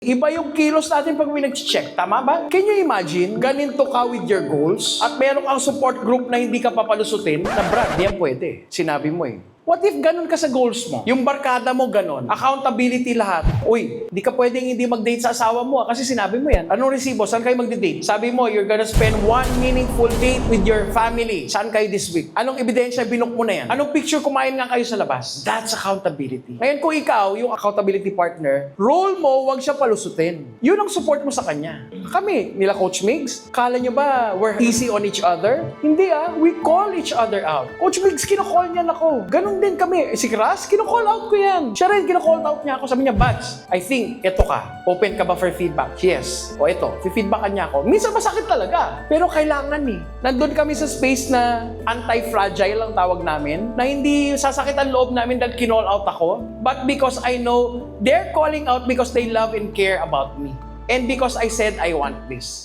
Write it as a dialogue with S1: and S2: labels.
S1: Iba yung kilos natin pag may nag-check, tama ba? Can you imagine, ganito ka with your goals at meron kang support group na hindi ka papalusutin? Na Brad, di yan pwede. Sinabi mo eh. What if ganun ka sa goals mo? Yung barkada mo ganun, accountability lahat. Uy, di ka pwedeng hindi mag-date sa asawa mo kasi sinabi mo yan. Anong resibo? Saan kayo mag-date? Sabi mo, you're gonna spend one meaningful date with your family. Saan kayo this week? Anong ebidensya binook mo na yan? Anong picture kumain nga kayo sa labas? That's accountability. Ngayon kung ikaw, yung accountability partner, role mo, wag siya palusutin. Yun ang support mo sa kanya. Kami, nila Coach Migs, kala nyo ba we're easy on each other? Hindi we call each other out. Coach Migs, kinocall niyan ako. Ganun din kami. Si Kras, kinocall out ko yan. Siya rin, kinocall out niya ako. Sabi niya, Bads, I think, eto ka. Open ka ba for feedback? Yes. O eto, feedbackan niya ako. Minsan masakit talaga. Pero kailangan Nandun kami sa space na anti-fragile ang tawag namin, na hindi sasakit ang loob namin dahil kinall out ako. But because I know they're calling out because they love and care about me. And because I said I want this.